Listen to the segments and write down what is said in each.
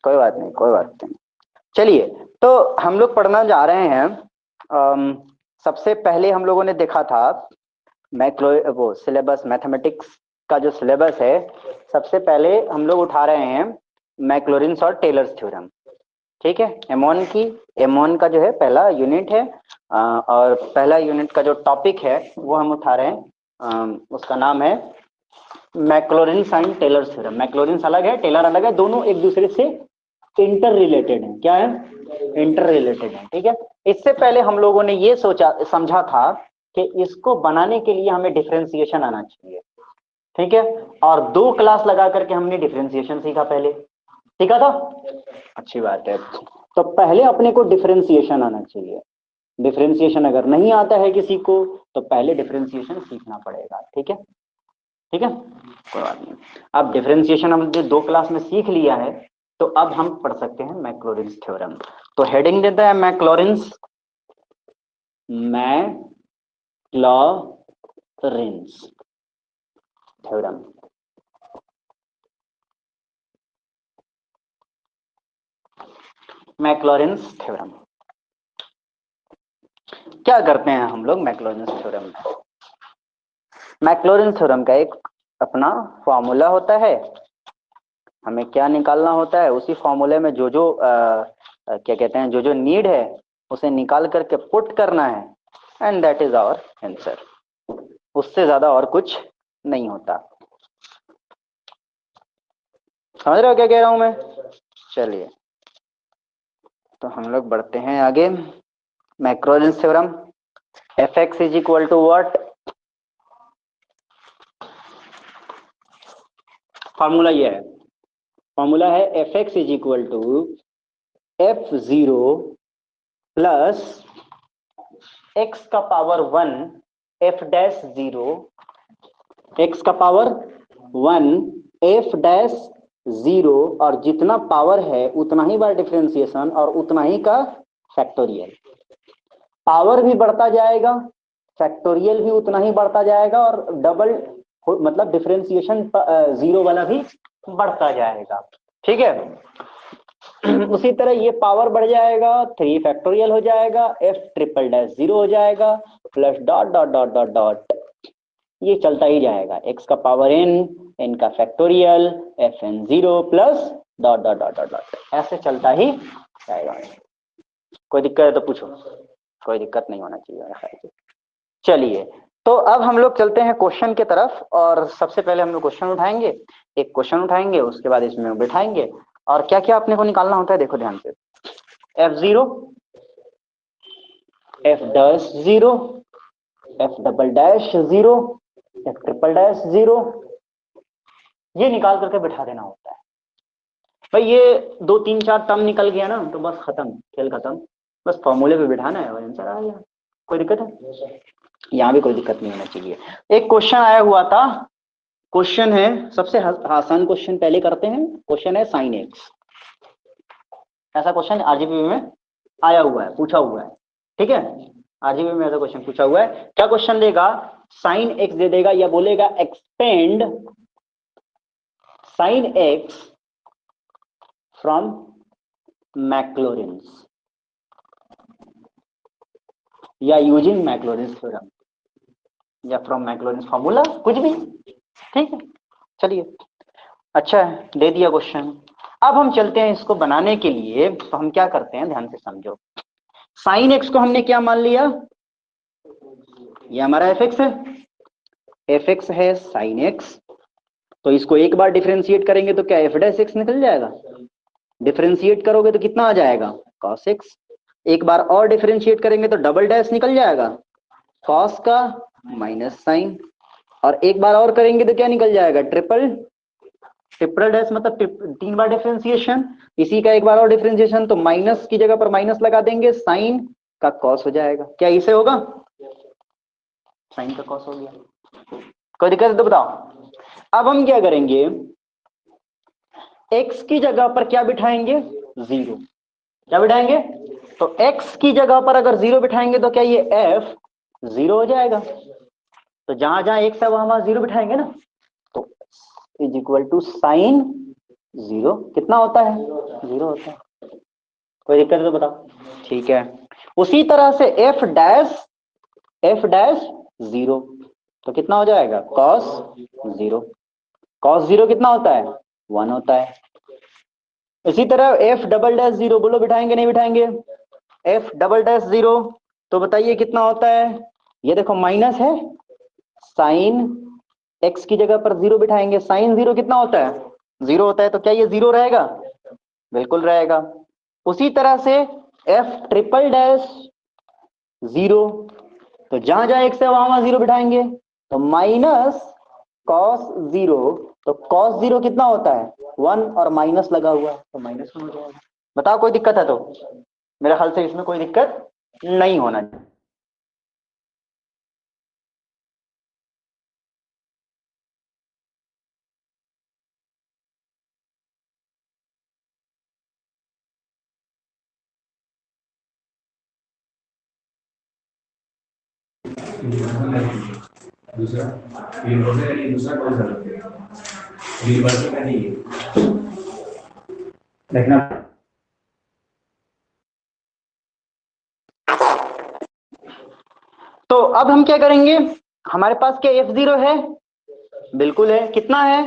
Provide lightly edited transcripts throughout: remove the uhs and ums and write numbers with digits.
कोई बात नहीं, कोई बात नहीं। चलिए, तो हम लोग पढ़ना जा रहे हैं। सबसे पहले हम लोगों ने देखा था वो सिलेबस, मैथमेटिक्स का जो सिलेबस है, सबसे पहले हम लोग उठा रहे हैं मैक्लॉरिन्स और टेलर्स थ्योरम। ठीक है, एम1 का जो है पहला यूनिट है। और पहला यूनिट का जो टॉपिक है वो हम उठा रहे हैं, उसका नाम है मैक्लॉरिन्स एंड टेलर्स थ्योरम। मैक्लॉरिन्स अलग है, टेलर अलग है, दोनों एक दूसरे से इंटर रिलेटेड है। क्या है? इंटर रिलेटेड है। ठीक है, इससे पहले हम लोगों ने ये समझा था कि इसको बनाने के लिए हमें डिफरेंशिएशन आना चाहिए। ठीक है, और 2 क्लास लगा करके हमने डिफरेंशिएशन सीखा पहले, सीखा था। अच्छी बात है। तो पहले अपने को डिफरेंशिएशन आना चाहिए। डिफरेंशिएशन अगर नहीं आता है किसी को तो पहले डिफरेंशिएशन सीखना पड़ेगा। ठीक है, ठीक है, कोई बात नहीं। अब डिफरेंशिएशन हमने 2 क्लास में सीख लिया है, तो अब हम पढ़ सकते हैं मैक्लॉरिन्स थ्योरम। तो हेडिंग देता है मैक्लॉरिन्स थ्योरम। मैक्लॉरिन्स थ्योरम क्या करते हैं हम लोग मैक्लॉरिन्स थ्योरम में? मैक्लॉरिन्स थ्योरम का एक अपना फॉर्मूला होता है। हमें क्या निकालना होता है, उसी फॉर्मूले में जो जो क्या कहते हैं, जो जो नीड है उसे निकाल करके पुट करना है, and that is our answer. उससे ज्यादा और कुछ नहीं होता। समझ रहे हो क्या कह रहा हूं मैं? चलिए, तो हम लोग बढ़ते हैं आगे। Maclaurin's theorem, F x is equal to what? Formula ये है, फॉर्मूला है F x is equal to F0 plus x का पावर 1 f डैश 0, x का पावर 1 f डैश 0, और जितना पावर है उतना ही बार डिफरेंशिएशन और उतना ही का फैक्टोरियल। पावर भी बढ़ता जाएगा, फैक्टोरियल भी उतना ही बढ़ता जाएगा, और डबल मतलब डिफरेंशिएशन 0 वाला भी बढ़ता जाएगा। ठीक है, उसी तरह ये पावर बढ़ जाएगा, 3 फैक्टोरियल हो जाएगा, f ट्रिपल डैश 0 हो जाएगा, plus dot dot dot dot dot, ये चलता ही जाएगा। x का पावर n का factorial, fn 0 plus dot dot dot dot dot, ऐसे चलता ही जाएगा। कोई दिक्कत है तो पूछो, कोई दिक्कत नहीं होना चाहिए। चलिए, तो अब हम लोग चलते हैं क्वेश्चन की तरफ, और सबसे पहले हम लोग क्वेश्चन उठाएंगे, एक क्वेश्चन उठाएंगे, उसके बाद इसमें बिठाएंगे। और क्या क्या अपने को निकालना होता है, देखो ध्यान से। F0, F dash 0, F double dash 0, F triple dash 0, ये निकाल करके बिठा देना होता है। भाई ये 2 3 4 टर्म निकल गया ना तो बस खत्म, खेल खत्म। बस फॉर्मूले पे बिठाना है और आंसर आ गया। कोई दिक्कत है? यहाँ भी कोई दिक्कत नहीं होना चाहिए। एक क्वेश्चन आया हुआ था, क्वेश्चन है, सबसे आसान क्वेश्चन पहले करते हैं। क्वेश्चन है साइन एक्स। ऐसा क्वेश्चन आरजीबी में आया हुआ है, पूछा हुआ है। ठीक है, आरजीबी में ऐसा क्वेश्चन पूछा हुआ है। क्या क्वेश्चन देगा? साइन एक्स दे देगा, या बोलेगा एक्सपेंड साइन एक्स फ्रॉम मैक्लॉरिन्स, या यूजिंग मैक्लॉरिन्स थ्योरम, या फ्रॉम मैक्लॉरिन्स फॉर्मूला, कुछ भी। ठीक है, चलिए, अच्छा है, दे दिया क्वेश्चन। अब हम चलते हैं इसको बनाने के लिए। तो हम क्या करते हैं, ध्यान से समझो। साइन एक्स को हमने क्या मान लिया? ये हमारा एफ एक्स है, एफ एक्स है साइन एक्स। तो इसको एक बार डिफरेंशिएट करेंगे तो क्या एफ डैश एक्स निकल जाएगा। डिफरेंशिएट करोगे तो कितना आ जाएगा? Cos x. एक बार और डिफरेंशिएट करेंगे तो डबल डैश निकल जाएगा, कॉस का माइनस साइन। और एक बार और करेंगे तो क्या निकल जाएगा? ट्रिपल डैश, मतलब 3 बार डिफरेंशिएशन, इसी का एक बार और डिफरेंशिएशन, तो माइनस की जगह पर माइनस लगा देंगे, साइन का कॉस हो जाएगा। क्या इसे होगा? साइन का कॉस हो गया। कोई दिक्कत है तो बताओ। अब हम क्या करेंगे, x की जगह पर क्या बिठाएंगे? 0। क्या बिठाएंगे? तो x की जगह पर अगर 0 बिठाएंगे तो क्या ये f 0 हो जाएगा। तो जहां जहां x है वहां वहां 0 बिठाएंगे ना, तो is equal to sine zero कितना होता है? जीरो होता है। कोई दिक्कत है तो बताओ। ठीक है, उसी तरह से एफ डैश जीरो तो कितना हो जाएगा? Cos zero. कॉस जीरो कितना होता है? वन होता है। इसी तरह एफ डबल डैश जीरो, बोलो बिठाएंगे नहीं बिठाएंगे? एफ डबल डैश जीरो तो बताइए कितना होता है? ये देखो माइनस है, साइन एक्स की जगह पर जीरो बिठाएंगे, साइन जीरो कितना होता है? जीरो होता है। तो क्या ये जीरो रहेगा? बिल्कुल रहेगा। उसी तरह से एफ ट्रिपल डैश जीरो तो जहां जहां एक्स है वहां वहां जीरो बिठाएंगे, तो माइनस कॉस जीरो तो कॉस जीरो कितना होता है? वन, और माइनस लगा हुआ है तो माइनस वन हो जाएगा। बताओ कोई दिक्कत है तो? मेरे ख्याल से इसमें कोई दिक्कत नहीं होना चाहिए। दूसरा दूसरा कौन सा का नहीं है देखना। तो अब हम क्या करेंगे? हमारे पास क्या एफ जीरो है? बिल्कुल है। कितना है?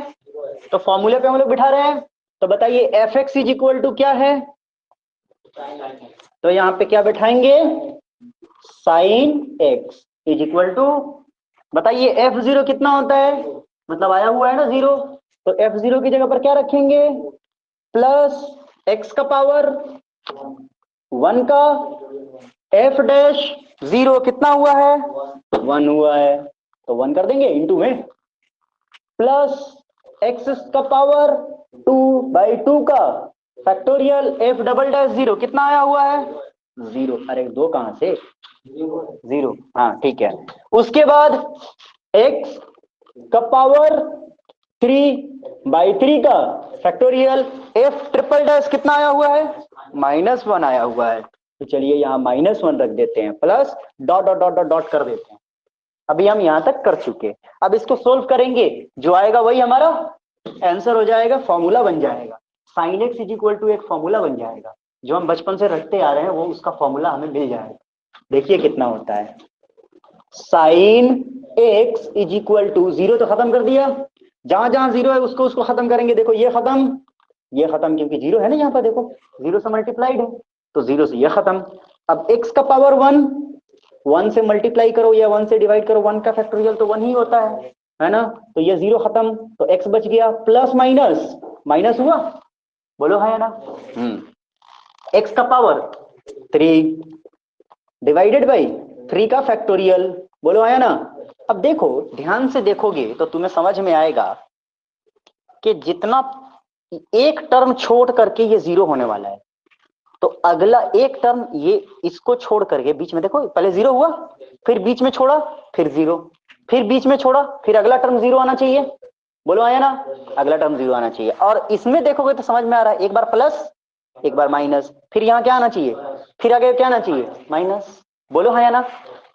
तो फॉर्मूले पे हम लोग बिठा रहे हैं। तो बताइए f x is equal to क्या है? तो यहाँ पे क्या बैठाएंगे? Sine x is equal to, बताइए एफ जीरो कितना होता है? मतलब आया हुआ है ना जीरो, तो एफ जीरो की जगह पर क्या रखेंगे? प्लस एक्स का पावर वन का एफ डैश जीरो कितना हुआ है? वन हुआ है, तो वन कर देंगे इंटू में, प्लस एक्स का पावर टू बाई टू का factorial F double dash zero कितना आया हुआ है? जीरो। अरे दो कहां से? जीरो। हाँ ठीक है। उसके बाद एक्स का पावर थ्री बाई थ्री का फैक्टोरियल एफ ट्रिपल डैश कितना आया हुआ है? माइनस वन आया हुआ है। तो चलिए यहाँ माइनस वन रख देते हैं, plus dot dot dot dot dot कर देते हैं। अभी हम यहां तक कर चुके। अब इसको सोल्व करेंगे, जो आएगा वही हमारा आंसर हो जाएगा, फॉर्मूला बन जाएगा। Sine x is equal to एक फॉर्मूला बन जाएगा, जो हम बचपन से रखते आ रहे हैं वो उसका फॉर्मूला हमें मिल जाएगा। देखिए कितना होता है। Sine x is equal to, zero तो खत्म कर दिया, जहां जहां जीरो है उसको उसको खत्म करेंगे। देखो ये खत्म, ये खत्म, क्योंकि जीरो है ना यहाँ पर, देखो जीरो से मल्टीप्लाइड है तो जीरो से ये खत्म। अब एक्स का पावर वन, वन से मल्टीप्लाई करो या वन से डिवाइड करो, वन का फैक्टोरियल तो वन ही होता है ना? तो ये जीरो खत्म, तो एक्स बच गया, प्लस माइनस माइनस हुआ, बोलो है ना? एक्स का power three divided by three का फैक्टोरियल, बोलो आया ना? अब देखो ध्यान से देखोगे तो तुम्हें समझ में आएगा कि जितना एक टर्म छोड़ करके ये जीरो होने वाला है, तो अगला एक टर्म ये इसको छोड़ करके बीच में देखो, पहले जीरो हुआ, फिर बीच में छोड़ा, फिर जीरो, फिर बीच में छोड़ा, फिर अगला टर्म जीरो आना चाहिए, बोलो आया ना? अगला टर्म जीरो आना चाहिए। और इसमें देखोगे तो समझ में आ रहा है, एक बार प्लस एक बार माइनस, फिर यहाँ क्या आना चाहिए? फिर आगे क्या आना चाहिए? माइनस, बोलो है ना?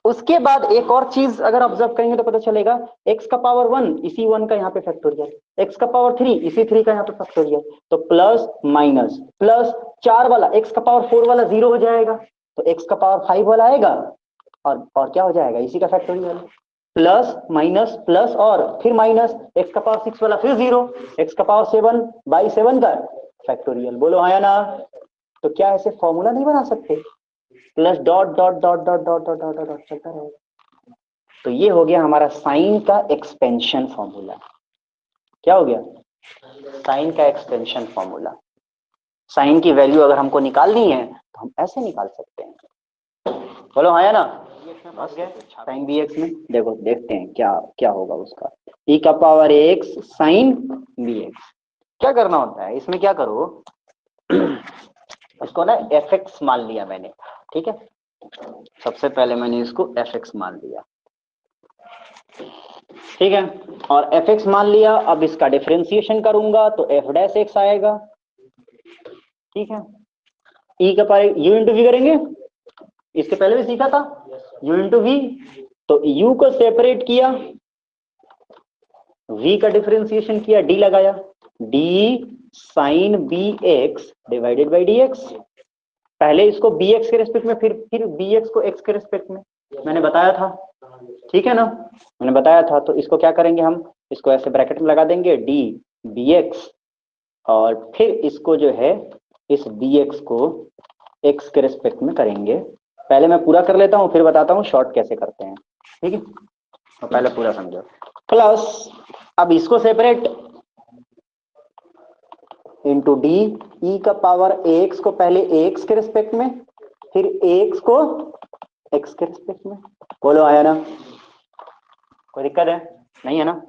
उसके बाद एक और चीज अगर ऑब्जर्व करेंगे तो पता चलेगा, एक्स का पावर वन, इसी वन का यहाँ पे फैक्टोरियल, एक्स का पावर थ्री, इसी थ्री का यहाँ पे फैक्टोरियल, तो प्लस माइनस प्लस, चार वाला एक्स का पावर फोर वाला जीरो हो जाएगा, तो एक्स का पावर फाइव वाला आएगा, और क्या हो जाएगा? इसी का फैक्टोरियल, प्लस माइनस प्लस और फिर माइनस, एक्स का पावर सिक्स वाला फिर जीरो, एक्स का पावर सेवन बाई सेवन का फैक्टोरियल, बोलो आया ना? तो क्या ऐसे फॉर्मूला नहीं बना सकते? Plus dot dot dot dot dot dot dot dot चलता रहेगा। तो ये हो गया हमारा साइन का एक्सपेंशन फॉर्मूला। क्या हो गया? साइन का एक्सपेंशन फॉर्मूला। साइन की वैल्यू अगर हमको निकालनी है तो हम ऐसे निकाल सकते हैं, बोलो आया ना? साइन बी एक्स में देखो, देखते हैं क्या क्या होगा उसका। ई का power x sine b x, क्या करना होता है इसमें? क्या करो, इसको ना एफ एक्स मान लिया मैंने, ठीक है? सबसे पहले मैंने इसको एफ एक्स मान लिया, ठीक है? और एफ एक्स मान लिया, अब इसका डिफरेंशिएशन करूंगा तो एफ डैश एक्स आएगा, ठीक है? ई का पावर यू इंटू वी करेंगे, इसके पहले भी सीखा था, यू इंटू वी, तो यू को सेपरेट किया, v का डिफरेंशिएशन किया, d लगाया, d sine b x divided by d x. पहले इसको बी एक्स के रेस्पेक्ट में, फिर बी एक्स को एक्स के रेस्पेक्ट में, मैंने बताया था, ठीक है ना, मैंने बताया था। तो इसको क्या करेंगे हम, इसको ऐसे ब्रैकेट में लगा देंगे डी बी एक्स, और फिर इसको जो है इस बी एक्स को एक्स के रेस्पेक्ट में करेंगे। पहले मैं पूरा कर लेता हूँ, फिर बताता हूँ शॉर्ट कैसे करते हैं, ठीक है। तो पहले पूरा समझो। प्लस अब इसको सेपरेट इंटू डी ई का पावर एक्स को पहले एक्स के रिस्पेक्ट में, फिर एक्स को एक्स के रिस्पेक्ट में। बोलो आया ना, कोई दिक्कत है? नहीं है ना?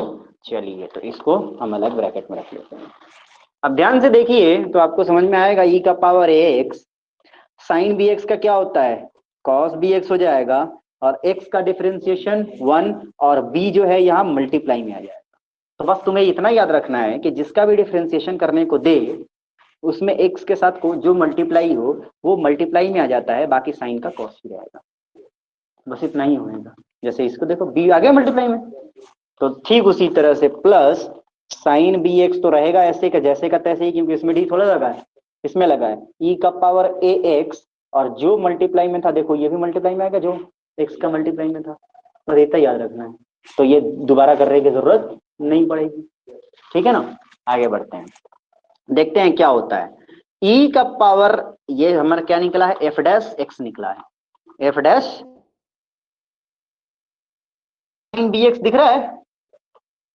चलिए तो इसको हम अलग ब्रैकेट में रख लेते हैं। अब ध्यान से देखिए तो आपको समझ में आएगा, ई का power x sine b x का क्या होता है, कॉस बी एक्स हो जाएगा, और एक्स का डिफरेंशिएशन 1, और बी जो है यहाँ मल्टीप्लाई में आ जाएगा। तो बस तुम्हें इतना याद रखना है कि जिसका भी डिफरेंशिएशन करने को दे, उसमें एक्स के साथ को जो मल्टीप्लाई हो वो मल्टीप्लाई में आ जाता है, बाकी साइन का कॉस ही रहेगा। बस इतना ही होगा। जैसे इसको देखो बी आ गया मल्टीप्लाई में, तो ठीक उसी तरह से प्लस साइन बी एक्स तो रहेगा ऐसे का जैसे का तैसे ही, क्योंकि इसमें डी थोड़ा लगा है, इसमें लगा है ई का पावर ए एक्स, और जो मल्टीप्लाई में था देखो ये भी मल्टीप्लाई में आएगा जो एक्स का मल्टीप्लाई में था। बस इतना याद रखना है, तो ये दोबारा करने की जरूरत नहीं पड़ेगी, ठीक है ना। आगे बढ़ते हैं, देखते हैं क्या होता है। ई का पावर ये हमारा क्या निकला है, एफ डैश एक्स निकला है, एफ डैश बी एक्स दिख रहा है।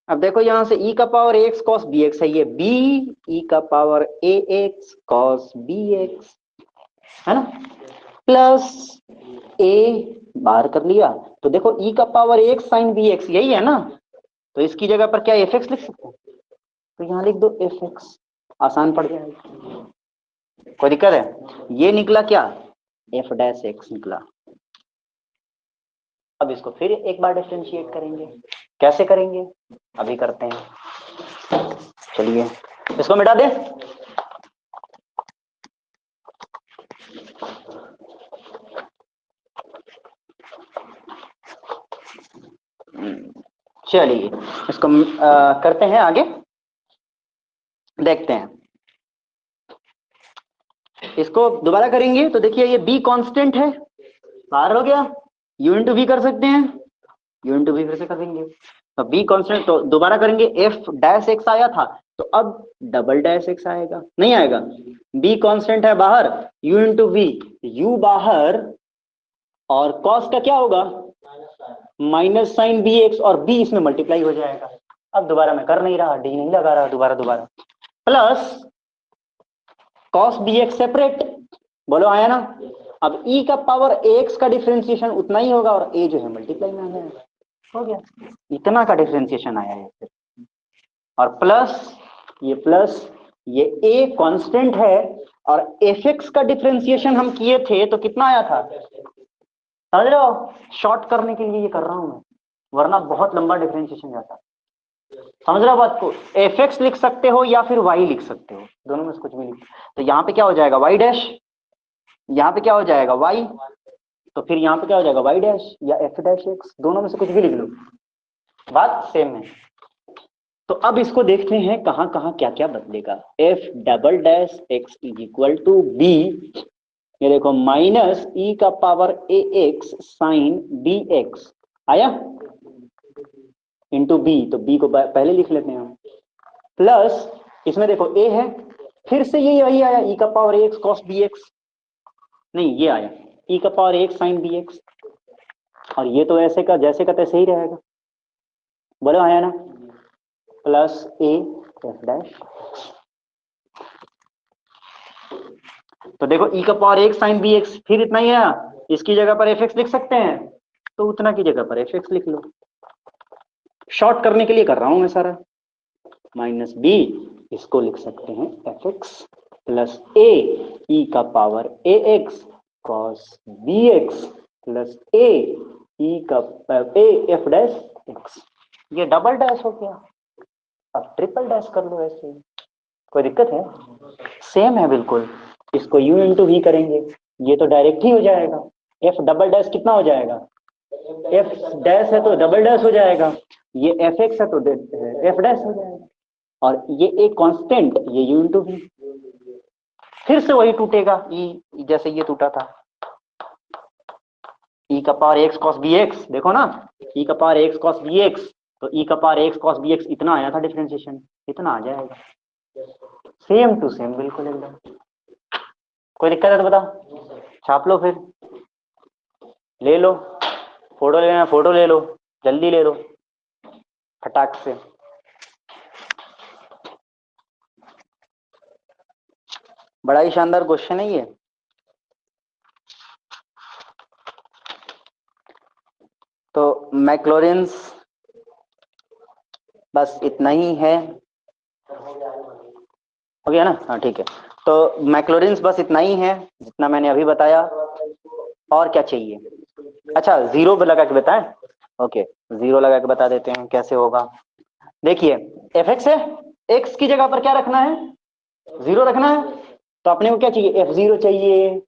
अब देखो यहां से ई का power x cos b x है, ये बी ई का power a x cos b x है ना, प्लस ए बाहर कर लिया, तो देखो ई का power x sine b x यही है ना, तो इसकी जगह पर क्या एफ एक्स लिख सकते हैं, तो यहां लिख दो एफ एक्स, आसान पड़ जाएगा। कोई दिक्कत है? ये निकला क्या, एफ डैश एक्स निकला। अब इसको फिर एक बार डिफरेंशिएट करेंगे, कैसे करेंगे अभी करते हैं। चलिए इसको मिटा दे, चलिए इसको करते हैं आगे, देखते हैं। इसको दोबारा करेंगे तो देखिए ये b कांस्टेंट है, बाहर हो गया, u इंटू वी कर सकते हैं, u इंटू वी फिर से कर देंगे, तो b कांस्टेंट, तो दोबारा करेंगे f डैश x आया था, तो अब डबल डैश x आएगा, नहीं आएगा, b कांस्टेंट है बाहर, u इंटू वी, u बाहर, और cos का क्या होगा माइनस साइन बी एक्स, और b इसमें मल्टीप्लाई हो जाएगा। अब दोबारा मैं कर नहीं रहा, डी नहीं लगा रहा, दोबारा प्लस cos bx सेपरेट, बोलो आया ना। अब e का पावर ax का डिफरेंशिएशन उतना ही होगा, और a जो है मल्टीप्लाई में आ जाएगा, हो गया, इतना का डिफरेंशिएशन आया है फिर, और प्लस ये a कांस्टेंट है, और fx का डिफरेंशिएशन हम किए थे तो कितना आया था, समझ रहे हो, शॉर्ट करने के लिए ये कर रहा हूं मैं, वरना बहुत लंबा डिफरेंशिएशन जाता। समझ रहे हो बात को, एफ एक्स लिख सकते हो या फिर वाई लिख सकते हो, दोनों में से कुछ भी लिख, तो यहाँ पे क्या हो जाएगा वाई डैश, यहाँ पे क्या हो जाएगा वाई, तो फिर यहाँ पे क्या हो जाएगा वाई डैश या एफ डैश एक्स, दोनों में से कुछ भी लिख लो, बात सेम है। तो अब इसको देखते हैं कहाँ कहाँ क्या क्या बदलेगा। F double dash x is equal to b, ये देखो माइनस ई का power a x sine b x आया, इंटू बी, तो बी को पहले लिख लेते हैं हम, प्लस इसमें देखो ए है, फिर से ये वही आया ई का power x cos b x, नहीं ये आया ई का power x sine b x, और ये तो ऐसे का जैसे का तैसे ही रहेगा, बोलो आया ना, प्लस ए एफ डैश, तो देखो ई का power x sine b x, फिर इतना ही है, इसकी जगह पर एफ एक्स लिख सकते हैं, तो उतना की जगह पर एफ एक्स लिख लो, शॉर्ट करने के लिए कर रहा हूं मैं सारा, माइनस बी, इसको लिख सकते हैं f x, plus a e का power a x cos b x, plus a e का ए एफ डैश एक्स, ये डबल डैश हो गया, अब ट्रिपल डैश कर लो ऐसे ही, कोई दिक्कत है? सेम है बिल्कुल, इसको u इंटू वी करेंगे, ये तो डायरेक्ट ही हो जाएगा, एफ डबल डैश कितना हो जाएगा, एफ डैश है तो डबल डैश हो जाएगा, ये एफ एक्स है तो एफ डैश हो जाएगा, और ये एक कांस्टेंट, ये u इंटू वी, फिर से वही टूटेगा e, जैसे ये टूटा था, e का पावर x cos bx, देखो ना, e का पावर x cos bx, तो e का पावर x cos bx इतना आया था डिफरेंशिएशन, इतना आ जाएगा, सेम टू सेम बिल्कुल एकदम। कोई दिक्कत है तो बता, छाप लो फिर, ले लो, फोटो लेना फोटो ले लो, जल्दी ले लो फटाक से। बड़ा ही शानदार क्वेश्चन है ये। तो मैक्लॉरेंस बस इतना ही है, हो गया ना, हाँ ठीक है। तो मैक्लॉरेंस बस इतना ही है जितना मैंने अभी बताया, और क्या चाहिए? अच्छा जीरो पे लगा के बताएं, ओके जीरो लगा के बता देते हैं कैसे होगा। देखिए एफ एक्स है, एक्स की जगह पर क्या रखना है, जीरो रखना है, तो अपने को क्या चाहिए, एफ जीरो चाहिए,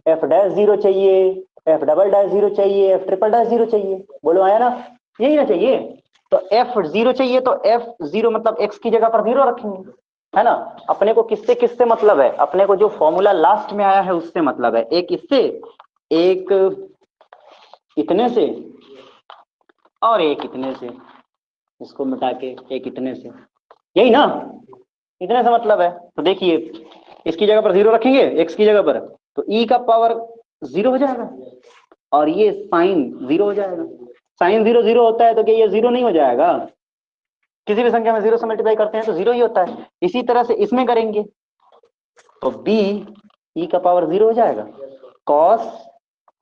एफ डैश जीरो चाहिए, एफ डबल डैश जीरो चाहिए, एफ ट्रिपल डैश जीरो चाहिए, बोलो आया ना, यही ना चाहिए। तो एफ जीरो चाहिए, तो एफ जीरो मतलब एक्स की जगह पर जीरो रखेंगे, है ना। अपने को किससे किससे मतलब है, अपने को जो फॉर्मूला लास्ट में आया है उससे मतलब है, एक इससे, एक इतने से, और एक इतने से, इसको मिटा के एक इतने से, यही ना, इतने से मतलब है। तो देखिए इसकी जगह पर जीरो रखेंगे, एक्स की जगह पर, तो ई का पावर जीरो हो जाएगा, और ये साइन जीरो हो जाएगा। साइन जीरो जीरो होता है, तो क्या ये जीरो नहीं हो जाएगा? किसी भी संख्या में जीरो से मल्टीप्लाई करते हैं तो जीरो ही होता है। इसी तरह से इसमें करेंगे तो b ई का पावर जीरो हो जाएगा, कॉस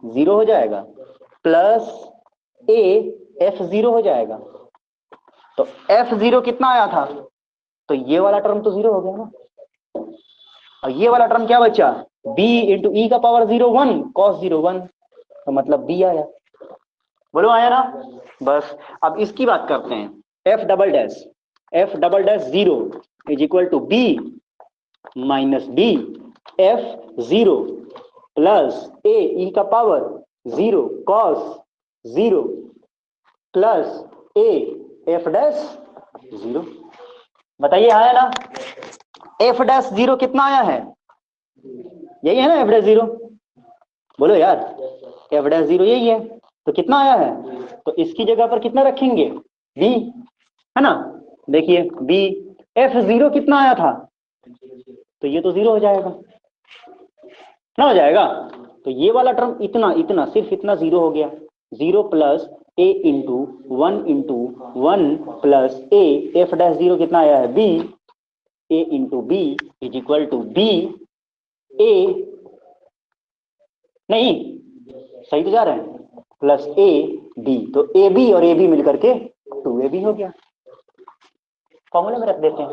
जीरो हो जाएगा, प्लस a एफ जीरो हो जाएगा। तो एफ जीरो कितना आया था, तो ये वाला टर्म तो जीरो हो गया ना, और ये वाला टर्म क्या बचा, b इंटू ई का power zero one, cos zero one, तो मतलब b आया, बोलो आया ना। बस अब इसकी बात करते हैं, f double dash zero is equal to b minus b f zero plus a e का power zero cos zero plus a f dash zero. बताइए आया ना, एफ डैश जीरो कितना आया है, यही है ना एफ डैश जीरो, बोलो यार एफ डैश जीरो यही है, तो कितना आया है, तो इसकी जगह पर कितना रखेंगे, बी, है ना। देखिए बी, एफ जीरो कितना आया था, तो ये तो जीरो हो जाएगा ना, हो जाएगा। तो ये वाला टर्म इतना इतना सिर्फ इतना जीरो हो गया, zero plus a into one plus a f dash zero कितना आया है, b, a into b is equal to b a, नहीं सही तो जा रहे हैं, प्लस ए बी, तो ए बी और ए बी मिलकर के टू ए बी हो गया। फॉर्मूले में रख देते हैं,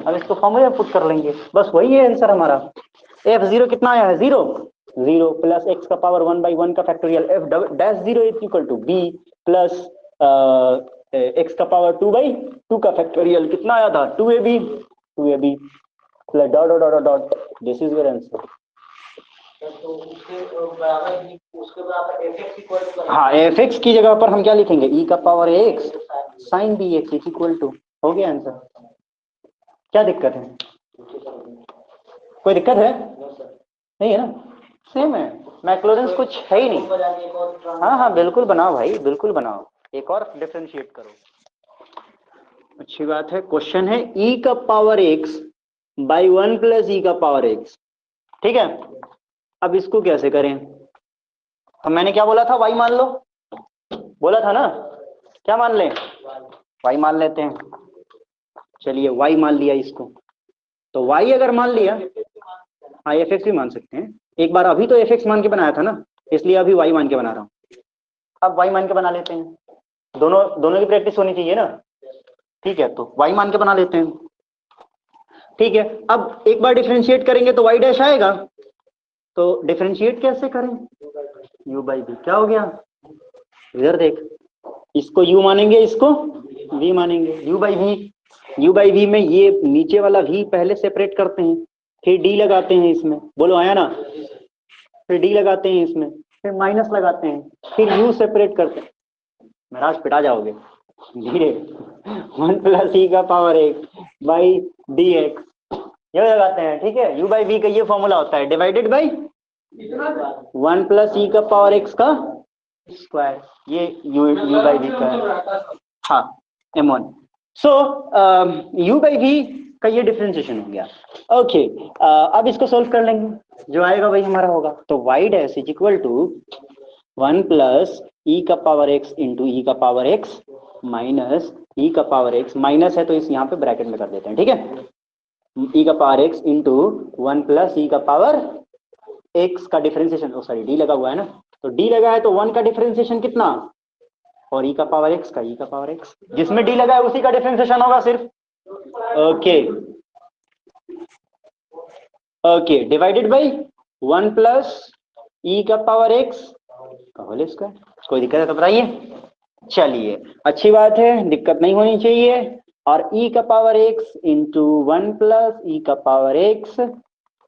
अब इसको फॉर्मूले में पुट कर लेंगे, बस वही है आंसर हमारा। एफ जीरो कितना आया है, जीरो, जीरो प्लस एक्स का पावर वन बाई वन का factorial, f dash zero is equal to b plus x का पावर टू बाई टू का फैक्टोरियल, कितना आया था, two a b plus dot dot dot dot, this is your answer. तो उसके बराबर f x equal to, हाँ f x की जगह पर हम क्या लिखेंगे, ई का power x sine b x is equal to, हो गया आंसर। क्या दिक्कत है, कोई दिक्कत है नहीं है ना, सेम है, मैक्लॉरेंस कुछ है ही नहीं। हाँ हाँ बिल्कुल बनाओ भाई, बिल्कुल बनाओ, एक और डिफरेंशिएट करो, अच्छी बात है। क्वेश्चन है ई का power x by one plus e का पावर एक्स, ठीक है। अब इसको कैसे करें, अब मैंने क्या बोला था, वाई मान लो, बोला था ना, क्या मान लें, वाई मान लेते हैं, चलिए वाई मान लिया इसको, तो वाई अगर मान लिया, हाँ एफ एक्स भी मान सकते हैं, एक बार अभी तो एफ एक्स मान के बनाया था ना, इसलिए अभी वाई मान के बना रहा हूँ, अब वाई मान के बना लेते हैं, दोनों दोनों की प्रैक्टिस होनी चाहिए ना, ठीक है, तो वाई मान के बना लेते हैं, ठीक है। अब एक बार डिफरेंशिएट करेंगे तो वाई डैश आएगा, तो डिफरेंशिएट कैसे करें, u बाई बी, क्या हो गया, इधर देख, इसको u मानेंगे, इसको v मानेंगे, u बाई v में ये नीचे वाला v पहले सेपरेट करते हैं, फिर d लगाते हैं इसमें, बोलो आया ना, फिर d लगाते हैं इसमें, फिर माइनस लगाते हैं, फिर u सेपरेट करते हैं, महाराज पिटा जाओगे धीरे, वन प्लस ई का पावर एक बाई डी एक्स, ये लगाते हैं, ठीक है। u बाई वी का ये फॉर्मूला होता है, डिवाइडेड बाई 1 प्लस ई का पावर एक्स का स्क्वायर, ये u बाई वी का है, हाँ m1। So u by we का ये डिफरेंशिएशन हो गया। ओके, अब इसको सोल्व कर लेंगे, जो आएगा वही हमारा होगा। तो y dash is equal to 1 plus e का पावर एक्स इंटू ई का पावर एक्स माइनस ई का पावर एक्स, माइनस है तो इस यहाँ पे ब्रैकेट में कर देते हैं, ठीक है। ई का power x into 1 plus e का पावर एक्स का डिफरेंशिएशन, ओ सॉरी डी लगा हुआ है ना, तो डी लगा है तो 1 का डिफरेंशिएशन कितना, और ई का पावर एक्स का ई का पावर एक्स, जिसमें डी लगा है उसी का डिफरेंशिएशन होगा सिर्फ। Okay okay, divided by 1 plus e का पावर एक्स का होल स्क्वायर। कोई दिक्कत है तो बताइए। चलिए, अच्छी बात है, दिक्कत नहीं होनी चाहिए। और ई का power x into 1 plus e का पावर एक्स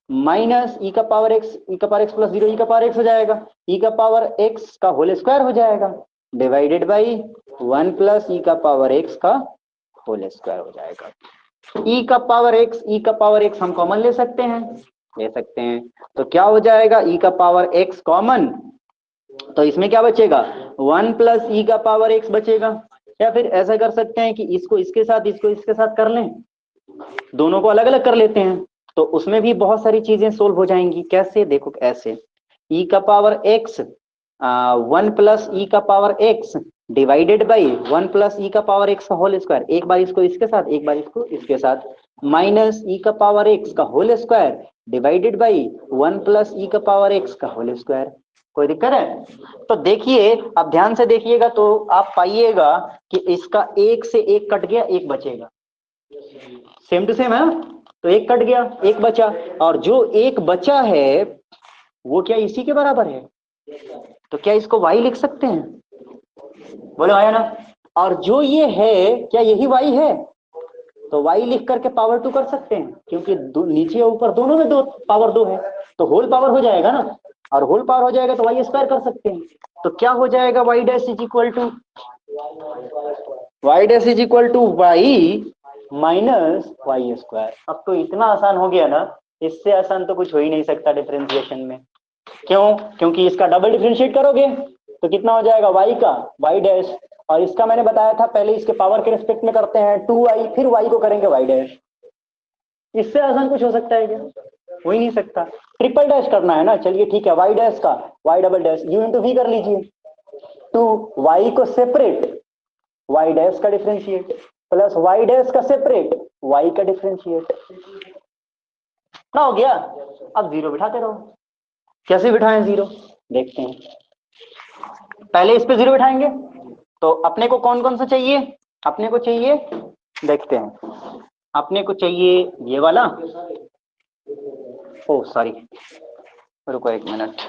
माइनस ई का पावर एक्स, ई का पावर एक्स प्लस 0 ई का पावर एक्स हो जाएगा, ई का पावर एक्स का होल स्क्वायर हो जाएगा, डिवाइडेड बाई 1 प्लस ई का पावर एक्स का होल स्क्वायर हो जाएगा। ई का पावर एक्स हम कॉमन ले सकते हैं, तो क्या हो जाएगा, ई का पावर एक्स कॉमन, तो इसमें क्या बचेगा, 1 प्लस ई का पावर एक्स बचेगा। या फिर ऐसा कर सकते हैं कि इसको इसके साथ, इसको इसके साथ कर लें, दोनों को अलग अलग कर लेते हैं, तो उसमें भी बहुत सारी चीजें सोल्व हो जाएंगी। कैसे, देखो ऐसे, ई का पावर एक्स 1 प्लस ई का power x divided by 1 plus e का पावर एक्स का होल स्क्वायर, एक बार इसको इसके साथ, एक बार इसको इसके साथ, माइनस ई का पावर एक्स का whole square divided by 1 plus e का पावर एक्स का होल स्क्वायर। कोई दिक्कत है? तो देखिए, अब ध्यान से देखिएगा तो आप पाइएगा कि इसका एक से एक कट गया, एक बचेगा, सेम टू सेम है, तो एक कट गया एक बचा, और जो एक बचा है वो क्या इसी के बराबर है, तो क्या इसको y लिख सकते हैं, बोले आया ना। और जो ये है क्या यही y है, तो y लिख करके पावर 2 कर सकते हैं, क्योंकि नीचे ऊपर दोनों में दो पावर 2 है, तो होल पावर हो जाएगा ना, और होल पावर हो जाएगा तो y स्क्वायर कर सकते हैं। तो क्या हो जाएगा, y dash is equal to y minus y square. अब तो इतना आसान हो गया ना, इससे आसान तो कुछ हो ही नहीं सकता डिफरेंशिएशन में। क्यों? क्योंकि इसका डबल डिफरेंशिएट करोगे तो कितना हो जाएगा, y का y डैश, और इसका मैंने बताया था पहले इसके पावर के रिस्पेक्ट में करते हैं 2y, फिर y को करेंगे y डैश। इससे आसान कुछ हो सकता है क्या? हो ही नहीं सकता। ट्रिपल डैश करना है ना, चलिए ठीक है, y डैश का y double dash u into v कर लीजिए, टू y को सेपरेट y डैश का डिफरेंशिएट प्लस y डैश का सेपरेट y का डिफरेंशिएट ना, हो गया। अब जीरो बिठाते रहो। कैसे बिठाएं जीरो, देखते हैं। पहले इस पे जीरो बिठाएंगे, तो अपने को कौन कौन सा चाहिए, अपने को चाहिए, देखते हैं, अपने को चाहिए ये वाला, ओ सॉरी, रुको एक मिनट,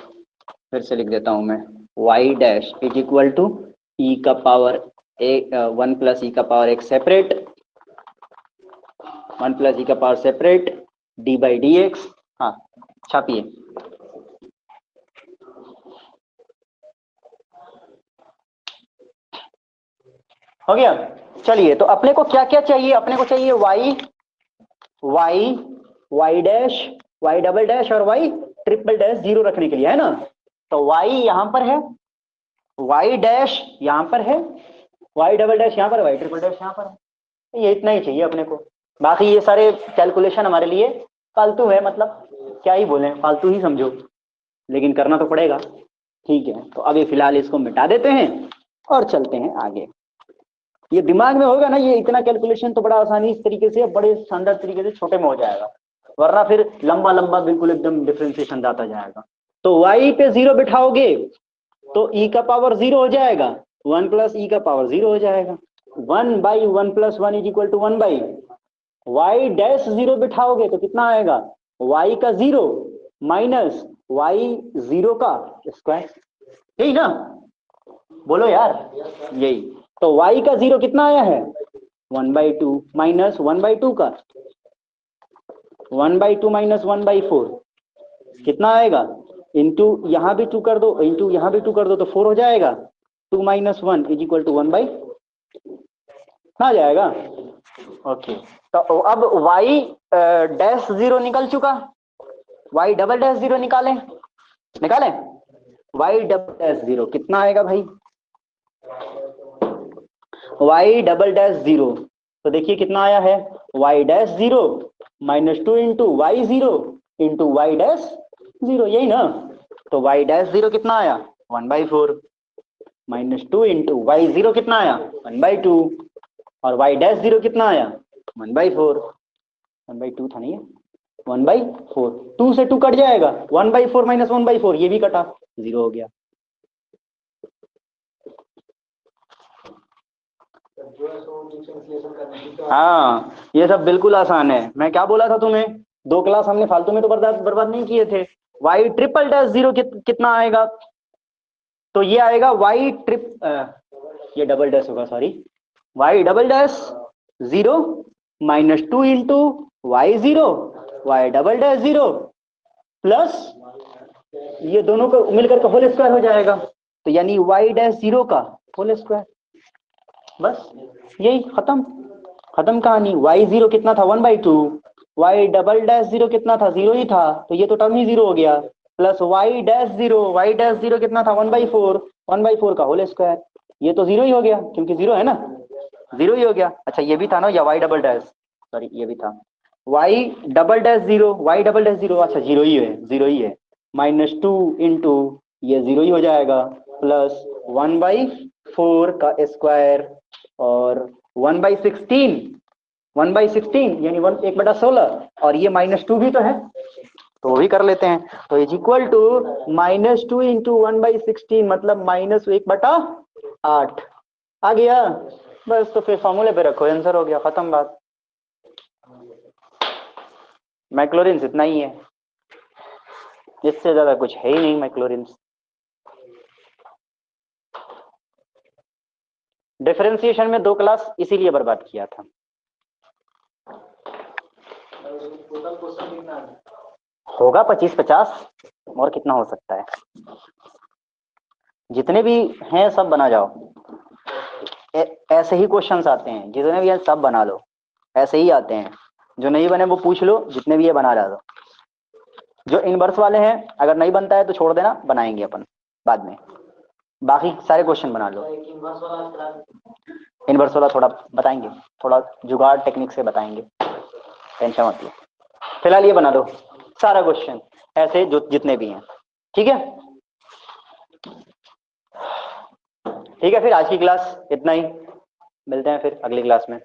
फिर से लिख देता हूं मैं, y dash is equal to e का पावर 1 प्लस ई का power x separate, 1 plus e का power separate d by d x. हाँ छापिए, हो गया। चलिए, तो अपने को क्या क्या चाहिए, अपने को चाहिए y dash, y double dash और y ट्रिपल डैश जीरो रखने के लिए, है ना। तो y यहां पर है, y डैश यहां पर है, y डबल डैश यहां पर, y ट्रिपल डैश यहां पर है। ये इतना ही चाहिए अपने को, बाकी ये सारे कैलकुलेशन हमारे लिए फालतू है, मतलब क्या ही बोले, फालतू ही समझो, लेकिन करना तो पड़ेगा। ठीक है, तो अभी फिलहाल इसको मिटा देते हैं और चलते हैं आगे। ये दिमाग में होगा ना, ये इतना कैलकुलेशन तो बड़ा आसानी इस तरीके से, बड़े शानदार तरीके से छोटे में हो जाएगा, वरना फिर लंबा लंबा बिल्कुल एकदम डिफरेंशिएशन जाता जाएगा। तो y पे जीरो बिठाओगे तो e का पावर 0 हो जाएगा, 1 प्लस e का पावर 0 हो जाएगा, 1 by 1 plus 1 is equal to 1 by y dash 0 बिठाओगे तो कितना आएगा, y का 0 माइनस y 0 का स्क्वायर, यही ना, बोलो यार, यही। तो y का 0 कितना आया है, 1/2 माइनस 1/2 का 1/2 माइनस 1/4 कितना आएगा, इंटू यहाँ भी 2 कर दो, इंटू यहाँ भी 2 कर दो तो 4 हो जाएगा, 2 माइनस 1 इज इक्वल टू 1/, आ जाएगा। ओके, तो अब y डैश 0 निकल चुका, y डबल डैश 0 निकालें, y डबल डैश 0 कितना आएगा भाई, y डबल डैश 0, तो देखिए कितना आया है, y dash 0 -2 into y 0 into y dash 0, यही ना। तो y डैश 0 कितना आया 1/4, -2 इंटू वाई 0 कितना आया 1/2, और y डैश 0 कितना आया 1/4, 1/2 था नहीं, 1/4, 2 से 2 कट जाएगा, 1/4 माइनस 1/4 ये भी कटा, 0 हो गया। हाँ ये सब बिल्कुल आसान है, मैं क्या बोला था तुम्हें, 2 क्लास हमने फालतू में तो बर्बाद नहीं किए थे। y ट्रिपल डैश 0 कितना आएगा, तो ये आएगा y ये डबल डैश होगा, sorry, y double dash 0 -2 into y 0 y double dash 0 plus ये दोनों को मिलकर के होल स्क्वायर हो जाएगा, तो यानी y डैश 0 का होल स्क्वायर, बस यही खत्म कहानी। y0 कितना था 1/2, y डबल डैश 0 कितना था 0 ही था, तो ये तो टर्म ही 0 हो गया, प्लस y डैश 0 कितना था 1/4 का होल स्क्वायर, ये तो 0 ही हो गया क्योंकि 0 है ना, 0 ही हो गया। अच्छा ये भी था ना, या y डबल डैश, सॉरी ये भी था y डबल डैश 0, अच्छा 0 ही है, -2 इंटू ये 0 ही हो जाएगा, प्लस 1/4 का स्क्वायर और 1/16 यानी 1/16, और ये -2 भी तो है, तो वो भी कर लेते हैं, तो इज इक्वल टू -2 इंटू 1/16 मतलब -1/8 आ गया, बस तो फिर फॉर्मूले पे रखो, आंसर हो गया, खत्म बात। मैक्लोरिन्स इतना ही है, इससे ज्यादा कुछ है ही नहीं मैक्लोरिन्स। डिफरेंशिएशन में 2 क्लास इसीलिए बर्बाद किया था। होगा 25-50, और कितना हो सकता है, जितने भी हैं सब बना जाओ, ऐसे ही क्वेश्चंस आते हैं, जितने भी हैं सब बना लो, ऐसे ही आते हैं, जो नहीं बने वो पूछ लो, जितने भी है बना डालो। जो इनवर्स वाले हैं अगर नहीं बनता है तो छोड़ देना, बनाएंगे अपन बाद में, बाकी सारे क्वेश्चन बना लो। इनवर्स वाला थोड़ा बताएंगे, थोड़ा जुगाड़ टेक्निक से बताएंगे, टेंशन मत लो, फिलहाल ये बना दो सारा क्वेश्चन ऐसे जो जितने भी हैं, ठीक है। ठीक है फिर आज की क्लास इतना ही, मिलते हैं फिर अगली क्लास में।